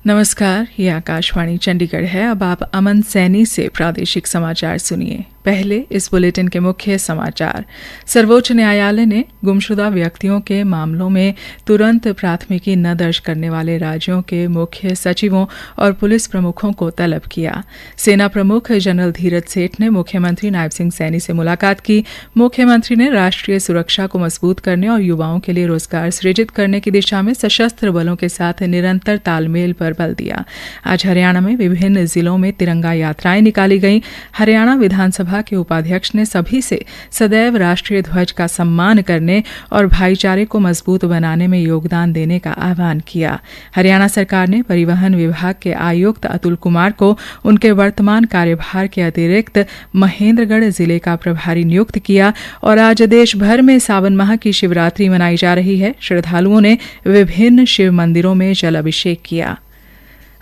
नमस्कार, ये आकाशवाणी चंडीगढ़ है। अब आप अमन सैनी से प्रादेशिक समाचार सुनिए। पहले इस बुलेटिन के मुख्य समाचार। सर्वोच्च न्यायालय ने गुमशुदा व्यक्तियों के मामलों में तुरंत प्राथमिकी न दर्ज करने वाले राज्यों के मुख्य सचिवों और पुलिस प्रमुखों को तलब किया। सेना प्रमुख जनरल धीरज सेठ ने मुख्यमंत्री नायब सिंह सैनी से मुलाकात की। मुख्यमंत्री ने राष्ट्रीय सुरक्षा को मजबूत करने और युवाओं के लिए रोजगार सृजित करने की दिशा में सशस्त्र बलों के साथ निरंतर तालमेल पर बल दिया। आज हरियाणा में विभिन्न जिलों में तिरंगा यात्राएं निकाली गईं। हरियाणा विधानसभा के उपाध्यक्ष ने सभी से सदैव राष्ट्रीय ध्वज का सम्मान करने और भाईचारे को मजबूत बनाने में योगदान देने का आह्वान किया। हरियाणा सरकार ने परिवहन विभाग के आयुक्त अतुल कुमार को उनके वर्तमान कार्यभार के अतिरिक्त महेंद्रगढ़ जिले का प्रभारी नियुक्त किया। और आज देश भर में सावन माह की शिवरात्रि मनाई जा रही है। श्रद्धालुओं ने विभिन्न शिव मंदिरों में जल अभिषेक किया।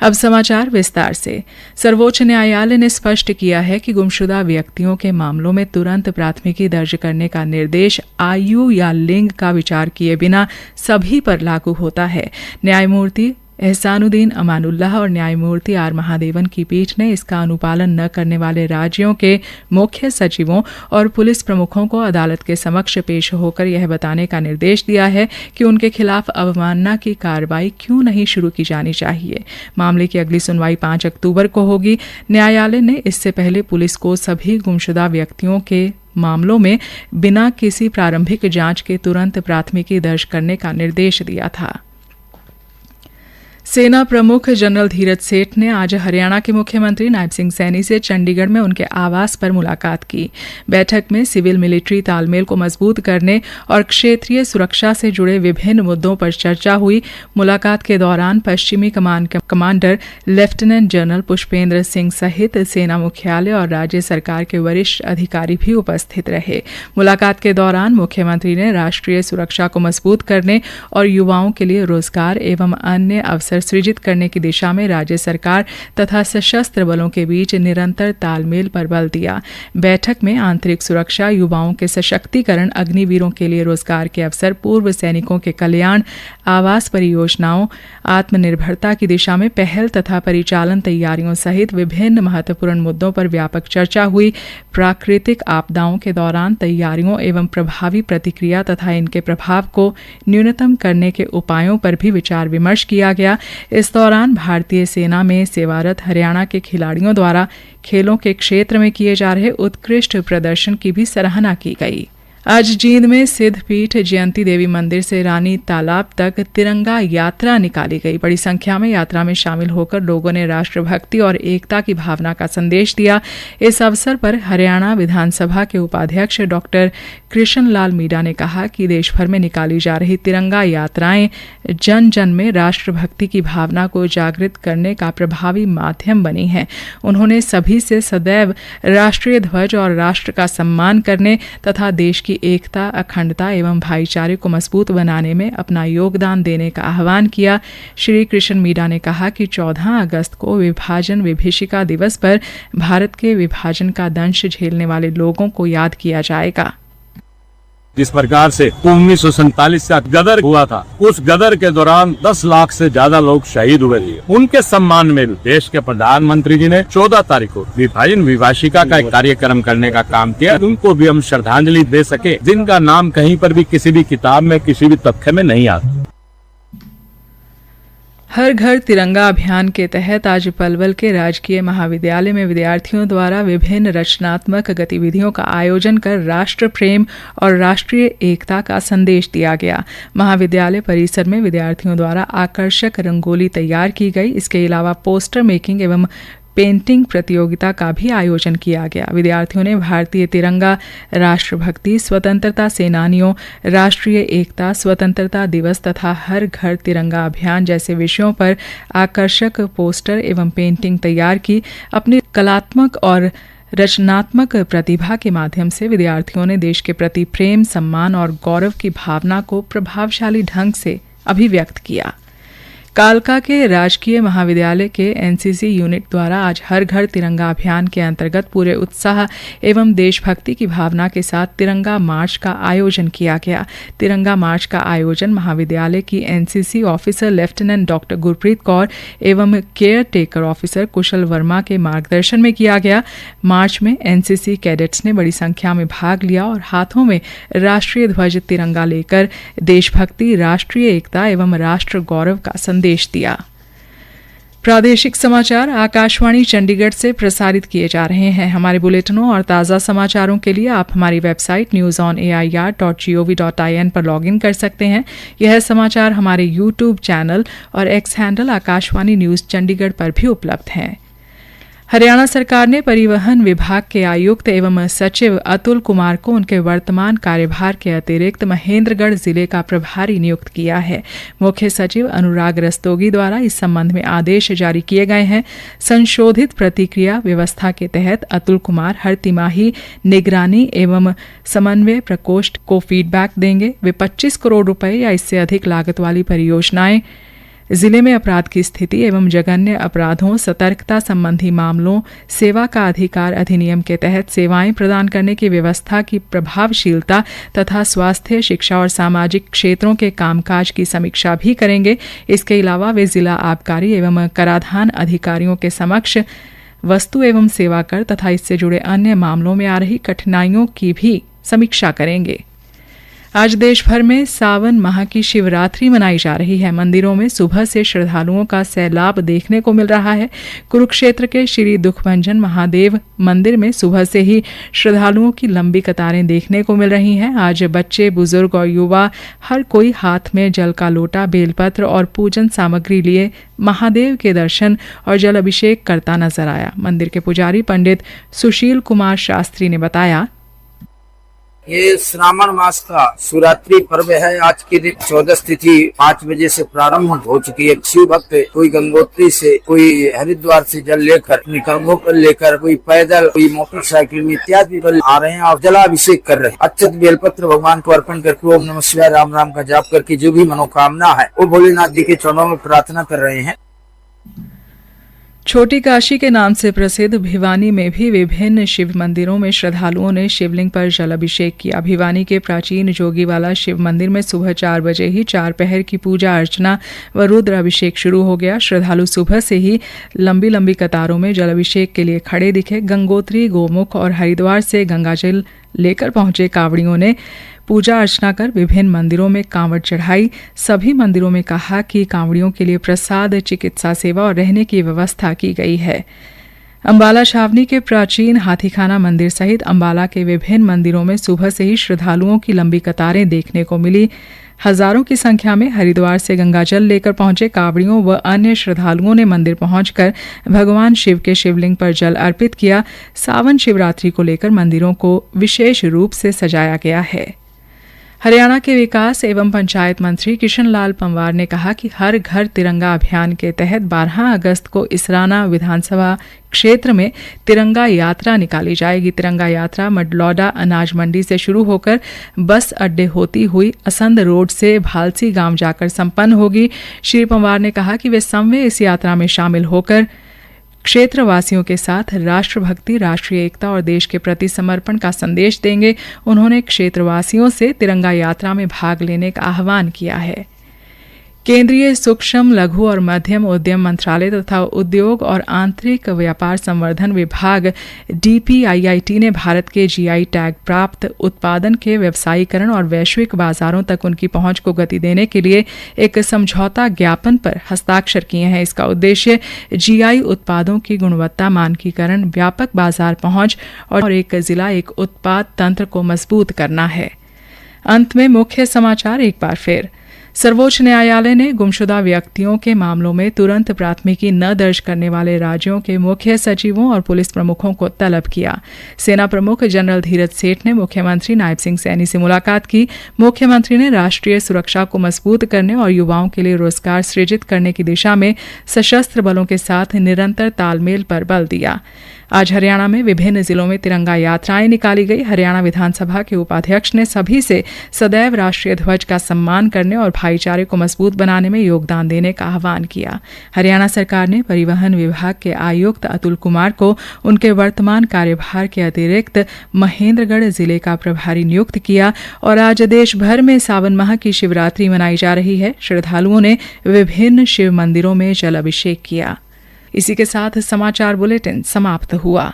अब समाचार विस्तार से। सर्वोच्च न्यायालय ने स्पष्ट किया है कि गुमशुदा व्यक्तियों के मामलों में तुरंत प्राथमिकी दर्ज करने का निर्देश आयु या लिंग का विचार किए बिना सभी पर लागू होता है। न्यायमूर्ति एहसानुद्दीन अमानुल्लाह और न्यायमूर्ति आर महादेवन की पीठ ने इसका अनुपालन न करने वाले राज्यों के मुख्य सचिवों और पुलिस प्रमुखों को अदालत के समक्ष पेश होकर यह बताने का निर्देश दिया है कि उनके खिलाफ अवमानना की कार्रवाई क्यों नहीं शुरू की जानी चाहिए। मामले की अगली सुनवाई 5 अक्टूबर को होगी। न्यायालय ने इससे पहले पुलिस को सभी गुमशुदा व्यक्तियों के मामलों में बिना किसी प्रारंभिक जांच के तुरंत प्राथमिकी दर्ज करने का निर्देश दिया था। सेना प्रमुख जनरल धीरज सेठ ने आज हरियाणा के मुख्यमंत्री नायब सिंह सैनी से चंडीगढ़ में उनके आवास पर मुलाकात की। बैठक में सिविल मिलिट्री तालमेल को मजबूत करने और क्षेत्रीय सुरक्षा से जुड़े विभिन्न मुद्दों पर चर्चा हुई। मुलाकात के दौरान पश्चिमी कमान के commander lieutenant general Pushpendra Singh सहित सेना मुख्यालय और राज्य सरकार के वरिष्ठ अधिकारी भी उपस्थित रहे। मुलाकात के दौरान मुख्यमंत्री ने राष्ट्रीय सुरक्षा को मजबूत करने और युवाओं के लिए रोजगार एवं अन्य अवसर सृजित करने की दिशा में राज्य सरकार तथा सशस्त्र बलों के बीच निरंतर तालमेल पर बल दिया। बैठक में आंतरिक सुरक्षा, युवाओं के सशक्तिकरण, अग्निवीरों के लिए रोजगार के अवसर, पूर्व सैनिकों के कल्याण, आवास परियोजनाओं, आत्मनिर्भरता की दिशा में पहल तथा परिचालन तैयारियों सहित विभिन्न महत्वपूर्ण मुद्दों पर व्यापक चर्चा हुई। प्राकृतिक आपदाओं के दौरान तैयारियों एवं प्रभावी प्रतिक्रिया तथा इनके प्रभाव को न्यूनतम करने के उपायों पर भी विचार विमर्श किया गया। इस दौरान भारतीय सेना में सेवारत हरियाणा के खिलाड़ियों द्वारा खेलों के क्षेत्र में किए जा रहे उत्कृष्ट प्रदर्शन की भी सराहना की गई। आज जींद में सिद्धपीठ जयंती देवी मंदिर से रानी तालाब तक तिरंगा यात्रा निकाली गई। बड़ी संख्या में यात्रा में शामिल होकर लोगों ने राष्ट्रभक्ति और एकता की भावना का संदेश दिया। इस अवसर पर हरियाणा विधानसभा के उपाध्यक्ष डॉक्टर कृष्ण लाल मीणा ने कहा कि देश भर में निकाली जा रही तिरंगा यात्राएं जन जन में राष्ट्रभक्ति की भावना को जागृत करने का प्रभावी माध्यम बनी है। उन्होंने सभी से सदैव राष्ट्रीय ध्वज और राष्ट्र का सम्मान करने तथा देश की एकता, अखंडता एवं भाईचारे को मजबूत बनाने में अपना योगदान देने का आह्वान किया। श्री कृष्ण मीणा ने कहा कि 14 अगस्त को विभाजन विभीषिका दिवस पर भारत के विभाजन का दंश झेलने वाले लोगों को याद किया जाएगा। जिस प्रकार से 1947 से गदर हुआ था, उस गदर के दौरान 10 लाख से ज्यादा लोग शहीद हुए थे। उनके सम्मान में देश के प्रधानमंत्री जी ने 14 तारीख को विभाजन विभाषिका का एक कार्यक्रम करने का काम किया। उनको भी हम श्रद्धांजलि दे सके, जिनका नाम कहीं पर भी किसी भी किताब में, किसी भी तथ्य में नहीं आता। हर घर तिरंगा अभियान के तहत आज पलवल के राजकीय महाविद्यालय में विद्यार्थियों द्वारा विभिन्न रचनात्मक गतिविधियों का आयोजन कर राष्ट्र प्रेम और राष्ट्रीय एकता का संदेश दिया गया। महाविद्यालय परिसर में विद्यार्थियों द्वारा आकर्षक रंगोली तैयार की गई। इसके अलावा पोस्टर मेकिंग एवं पेंटिंग प्रतियोगिता का भी आयोजन किया गया। विद्यार्थियों ने भारतीय तिरंगा, राष्ट्रभक्ति, स्वतंत्रता सेनानियों, राष्ट्रीय एकता, स्वतंत्रता दिवस तथा हर घर तिरंगा अभियान जैसे विषयों पर आकर्षक पोस्टर एवं पेंटिंग तैयार की। अपनी कलात्मक और रचनात्मक प्रतिभा के माध्यम से विद्यार्थियों ने देश के प्रति प्रेम, सम्मान और गौरव की भावना को प्रभावशाली ढंग से अभिव्यक्त किया। कालका के राजकीय महाविद्यालय के एनसीसी यूनिट द्वारा आज हर घर तिरंगा अभियान के अंतर्गत पूरे उत्साह एवं देशभक्ति की भावना के साथ तिरंगा मार्च का आयोजन किया गया। तिरंगा मार्च का आयोजन महाविद्यालय की NCC officer lieutenant doctor Gurpreet Kaur एवं केयर टेकर ऑफिसर कुशल वर्मा के मार्गदर्शन में किया गया। मार्च में एनसीसी कैडेट्स ने बड़ी संख्या में भाग लिया और हाथों में राष्ट्रीय ध्वज तिरंगा लेकर देशभक्ति, राष्ट्रीय एकता एवं राष्ट्र गौरव का संदेश दिया। प्रादेशिक समाचार आकाशवाणी चंडीगढ़ से प्रसारित किए जा रहे हैं। हमारे बुलेटिनों और ताज़ा समाचारों के लिए आप हमारी वेबसाइट newsonair.gov.in पर लॉगिन कर सकते हैं। यह समाचार हमारे यूट्यूब चैनल और x handle Akashvani news Chandigarh पर भी उपलब्ध हैं। हरियाणा सरकार ने परिवहन विभाग के आयुक्त एवं सचिव अतुल कुमार को उनके वर्तमान कार्यभार के अतिरिक्त महेंद्रगढ़ जिले का प्रभारी नियुक्त किया है। मुख्य सचिव अनुराग रस्तोगी द्वारा इस संबंध में आदेश जारी किए गए हैं। संशोधित प्रतिक्रिया व्यवस्था के तहत अतुल कुमार हर तिमाही निगरानी एवं समन्वय प्रकोष्ठ को फीडबैक देंगे। वे 25 करोड़ रुपए या इससे अधिक लागत वाली परियोजनाएं, जिले में अपराध की स्थिति एवं जघन्य अपराधों, सतर्कता संबंधी मामलों, सेवा का अधिकार अधिनियम के तहत सेवाएं प्रदान करने की व्यवस्था की प्रभावशीलता तथा स्वास्थ्य, शिक्षा और सामाजिक क्षेत्रों के कामकाज की समीक्षा भी करेंगे। इसके अलावा वे जिला आबकारी एवं कराधान अधिकारियों के समक्ष वस्तु एवं सेवा कर तथा इससे जुड़े अन्य मामलों में आ रही कठिनाइयों की भी समीक्षा करेंगे। आज देश भर में सावन माह की शिवरात्रि मनाई जा रही है। मंदिरों में सुबह से श्रद्धालुओं का सैलाब देखने को मिल रहा है। कुरुक्षेत्र के श्री दुखभंजन महादेव मंदिर में सुबह से ही श्रद्धालुओं की लंबी कतारें देखने को मिल रही हैं। आज बच्चे, बुजुर्ग और युवा हर कोई हाथ में जल का लोटा, बेलपत्र और पूजन सामग्री लिए महादेव के दर्शन और जल अभिषेक करता नजर आया। मंदिर के पुजारी पंडित सुशील कुमार शास्त्री ने बताया, ये श्रावण मास का शिवरात्रि पर्व है। आज की 14 तिथि 5 बजे से प्रारंभ हो चुकी है। शिव भक्त कोई गंगोत्री से, कोई हरिद्वार से जल लेकर, निकंगों पर लेकर, कोई पैदल, कोई मोटरसाइकिल में इत्यादि पर आ रहे हैं और जलाभिषेक कर रहे हैं। अक्षत बेलपत्र भगवान को अर्पण करके ओम नमः शिवाय राम राम का जाप करके जो भी मनोकामना है वो भोलेनाथ जी के चरणों में प्रार्थना कर रहे हैं। छोटी काशी के नाम से प्रसिद्ध भिवानी में भी विभिन्न शिव मंदिरों में श्रद्धालुओं ने शिवलिंग पर जल अभिषेक किया। भिवानी के प्राचीन जोगीवाला शिव मंदिर में सुबह 4 बजे ही 4 पहर की पूजा अर्चना व रुद्र अभिषेक शुरू हो गया। श्रद्धालु सुबह से ही लंबी लंबी कतारों में जल अभिषेक के लिए खड़े दिखे। गंगोत्री, गोमुख और हरिद्वार से गंगाजल लेकर पहुंचे कांवड़ियों ने पूजा अर्चना कर विभिन्न मंदिरों में कांवड़ चढ़ाई। सभी मंदिरों में कहा कि कांवड़ियों के लिए प्रसाद, चिकित्सा सेवा और रहने की व्यवस्था की गई है। अंबाला छावनी के प्राचीन हाथीखाना मंदिर सहित अंबाला के विभिन्न मंदिरों में सुबह से ही श्रद्धालुओं की लंबी कतारें देखने को मिली। हजारों की संख्या में हरिद्वार से गंगाजल लेकर पहुंचे कांवड़ियों व अन्य श्रद्धालुओं ने मंदिर पहुंचकर भगवान शिव के शिवलिंग पर जल अर्पित किया। सावन शिवरात्रि को लेकर मंदिरों को विशेष रूप से सजाया गया है। हरियाणा के विकास एवं पंचायत मंत्री किशन लाल पंवार ने कहा कि हर घर तिरंगा अभियान के तहत 12 अगस्त को इसराना विधानसभा क्षेत्र में तिरंगा यात्रा निकाली जाएगी। तिरंगा यात्रा मडलौडा अनाज मंडी से शुरू होकर बस अड्डे होती हुई असंध रोड से भालसी गांव जाकर संपन्न होगी। श्री पंवार ने कहा कि वे समवे इस यात्रा में शामिल होकर क्षेत्रवासियों के साथ राष्ट्रभक्ति, राष्ट्रीय एकता और देश के प्रति समर्पण का संदेश देंगे। उन्होंने क्षेत्रवासियों से तिरंगा यात्रा में भाग लेने का आह्वान किया है। केंद्रीय सूक्ष्म, लघु और मध्यम उद्यम मंत्रालय तथा उद्योग और आंतरिक व्यापार संवर्धन विभाग DPIIT ने भारत के GI टैग प्राप्त उत्पादन के व्यवसायीकरण और वैश्विक बाजारों तक उनकी पहुंच को गति देने के लिए एक समझौता ज्ञापन पर हस्ताक्षर किए हैं। इसका उद्देश्य GI उत्पादों की गुणवत्ता मानकीकरण, व्यापक बाजार पहुंच और एक जिला एक उत्पाद तंत्र को मजबूत करना है। अंत में मुख्य समाचार एक बार फिर। सर्वोच्च न्यायालय ने गुमशुदा व्यक्तियों के मामलों में तुरंत प्राथमिकी न दर्ज करने वाले राज्यों के मुख्य सचिवों और पुलिस प्रमुखों को तलब किया। सेना प्रमुख जनरल धीरज सेठ ने मुख्यमंत्री नायब सिंह सैनी से मुलाकात की। मुख्यमंत्री ने राष्ट्रीय सुरक्षा को मजबूत करने और युवाओं के लिए रोजगार सृजित करने की दिशा में सशस्त्र बलों के साथ निरंतर तालमेल पर बल दिया। आज हरियाणा में विभिन्न जिलों में तिरंगा यात्राएं निकाली गई। हरियाणा विधानसभा के उपाध्यक्ष ने सभी से सदैव राष्ट्रीय ध्वज का सम्मान करने और भाईचारे को मजबूत बनाने में योगदान देने का आह्वान किया। हरियाणा सरकार ने परिवहन विभाग के आयुक्त अतुल कुमार को उनके वर्तमान कार्यभार के अतिरिक्त महेंद्रगढ़ जिले का प्रभारी नियुक्त किया और आज देश भर में सावन माह की शिवरात्रि मनाई जा रही है। श्रद्धालुओं ने विभिन्न शिव मंदिरों में जल अभिषेक किया। इसी के साथ समाचार बुलेटिन समाप्त हुआ।